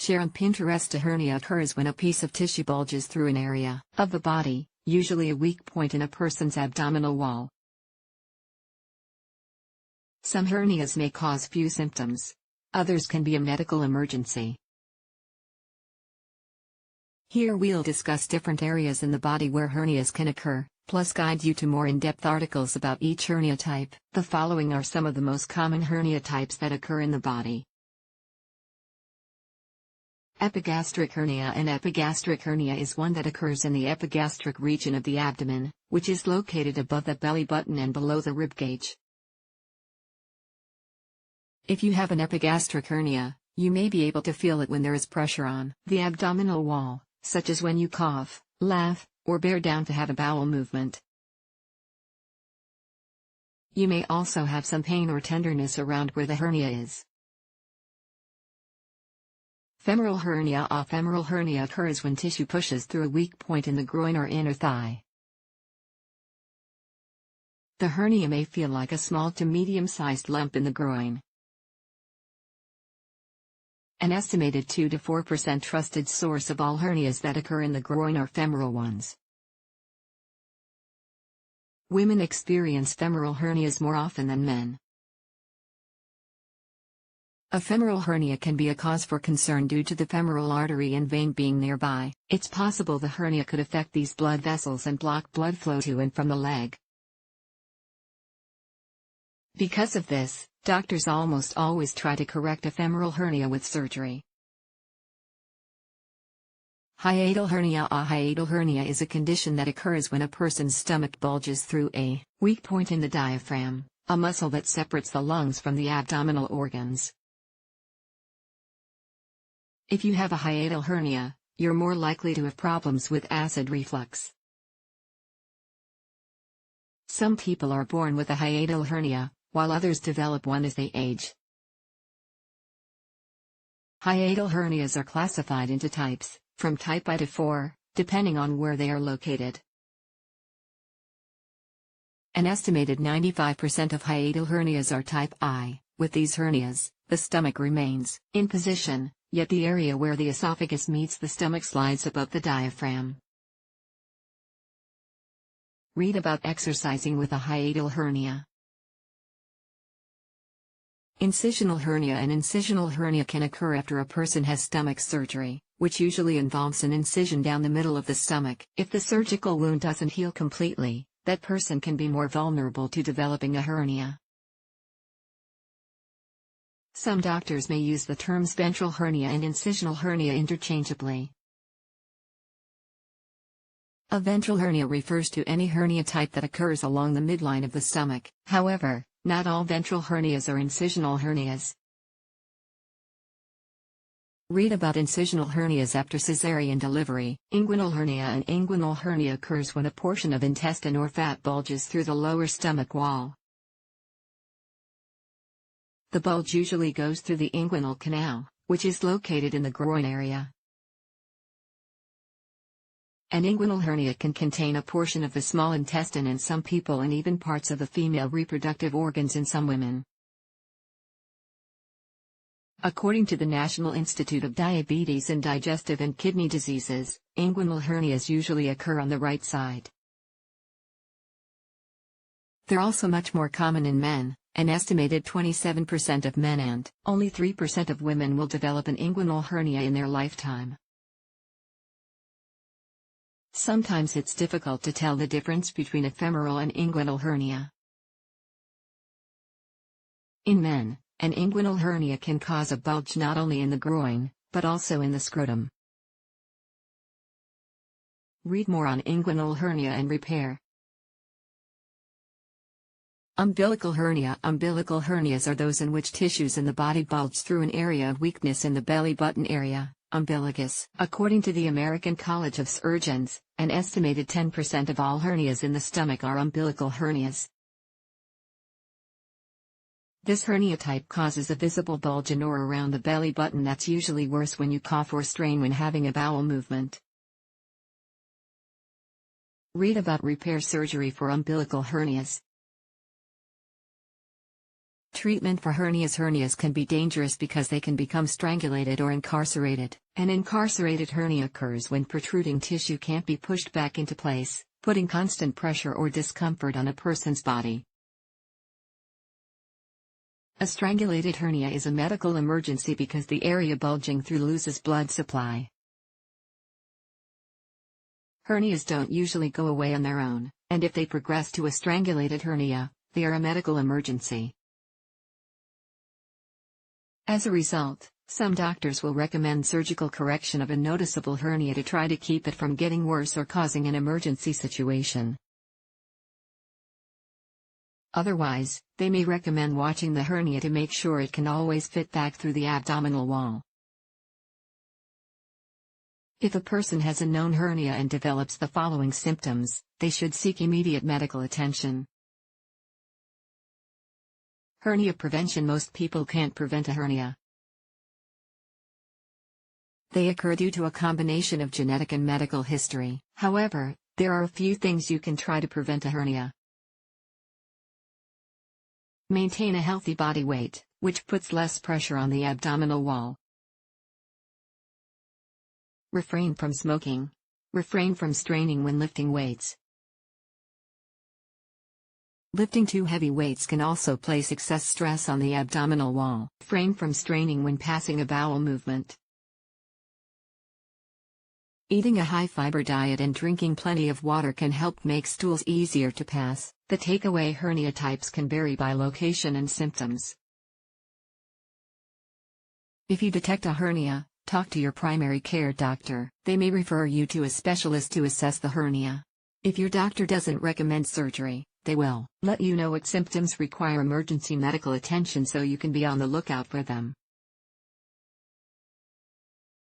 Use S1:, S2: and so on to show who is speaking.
S1: Share on Pinterest. A hernia occurs when a piece of tissue bulges through an area of the body, usually a weak point in a person's abdominal wall. Some hernias may cause few symptoms. Others can be a medical emergency. Here we'll discuss different areas in the body where hernias can occur, plus guide you to more in-depth articles about each hernia type. The following are some of the most common hernia types that occur in the body. Epigastric hernia. An epigastric hernia is one that occurs in the epigastric region of the abdomen, which is located above the belly button and below the rib cage. If you have an epigastric hernia, you may be able to feel it when there is pressure on the abdominal wall, such as when you cough, laugh, or bear down to have a bowel movement. You may also have some pain or tenderness around where the hernia is. Femoral hernia. A femoral hernia occurs when tissue pushes through a weak point in the groin or inner thigh. The hernia may feel like a small to medium-sized lump in the groin. An estimated 2 to 4% trusted source of all hernias that occur in the groin are femoral ones. Women experience femoral hernias more often than men. A femoral hernia can be a cause for concern due to the femoral artery and vein being nearby. It's possible the hernia could affect these blood vessels and block blood flow to and from the leg. Because of this, doctors almost always try to correct a femoral hernia with surgery. Hiatal hernia. A hiatal hernia is a condition that occurs when a person's stomach bulges through a weak point in the diaphragm, a muscle that separates the lungs from the abdominal organs. If you have a hiatal hernia, you're more likely to have problems with acid reflux. Some people are born with a hiatal hernia, while others develop one as they age. Hiatal hernias are classified into types, from type I to 4, depending on where they are located. An estimated 95% of hiatal hernias are type I. With these hernias, the stomach remains in position, yet the area where the esophagus meets the stomach slides above the diaphragm. Read about exercising with a hiatal hernia. Incisional hernia. An incisional hernia can occur after a person has stomach surgery, which usually involves an incision down the middle of the stomach. If the surgical wound doesn't heal completely, that person can be more vulnerable to developing a hernia. Some doctors may use the terms ventral hernia and incisional hernia interchangeably. A ventral hernia refers to any hernia type that occurs along the midline of the stomach. However, not all ventral hernias are incisional hernias. Read about incisional hernias after cesarean delivery. Inguinal hernia. An inguinal hernia occurs when a portion of intestine or fat bulges through the lower stomach wall. The bulge usually goes through the inguinal canal, which is located in the groin area. An inguinal hernia can contain a portion of the small intestine in some people and even parts of the female reproductive organs in some women. According to the National Institute of Diabetes and Digestive and Kidney Diseases, inguinal hernias usually occur on the right side. They're also much more common in men. An estimated 27% of men and only 3% of women will develop an inguinal hernia in their lifetime. Sometimes it's difficult to tell the difference between a femoral and inguinal hernia. In men, an inguinal hernia can cause a bulge not only in the groin, but also in the scrotum. Read more on inguinal hernia and repair. Umbilical hernia. Umbilical hernias are those in which tissues in the body bulge through an area of weakness in the belly button area, umbilicus. According to the American College of Surgeons, an estimated 10% of all hernias in the stomach are umbilical hernias. This hernia type causes a visible bulge in or around the belly button that's usually worse when you cough or strain when having a bowel movement. Read about repair surgery for umbilical hernias. Treatment for hernias. Hernias can be dangerous because they can become strangulated or incarcerated. An incarcerated hernia occurs when protruding tissue can't be pushed back into place, putting constant pressure or discomfort on a person's body. A strangulated hernia is a medical emergency because the area bulging through loses blood supply. Hernias don't usually go away on their own, and if they progress to a strangulated hernia, they are a medical emergency. As a result, some doctors will recommend surgical correction of a noticeable hernia to try to keep it from getting worse or causing an emergency situation. Otherwise, they may recommend watching the hernia to make sure it can always fit back through the abdominal wall. If a person has a known hernia and develops the following symptoms, they should seek immediate medical attention. Hernia prevention. Most people can't prevent a hernia. They occur due to a combination of genetic and medical history. However, there are a few things you can try to prevent a hernia. Maintain a healthy body weight, which puts less pressure on the abdominal wall. Refrain from smoking. Refrain from straining when lifting weights. Lifting too heavy weights can also place excess stress on the abdominal wall. Refrain from straining when passing a bowel movement. Eating a high-fiber diet and drinking plenty of water can help make stools easier to pass. The takeaway: hernia types can vary by location and symptoms. If you detect a hernia, talk to your primary care doctor. They may refer you to a specialist to assess the hernia. If your doctor doesn't recommend surgery, they will let you know what symptoms require emergency medical attention so you can be on the lookout for them.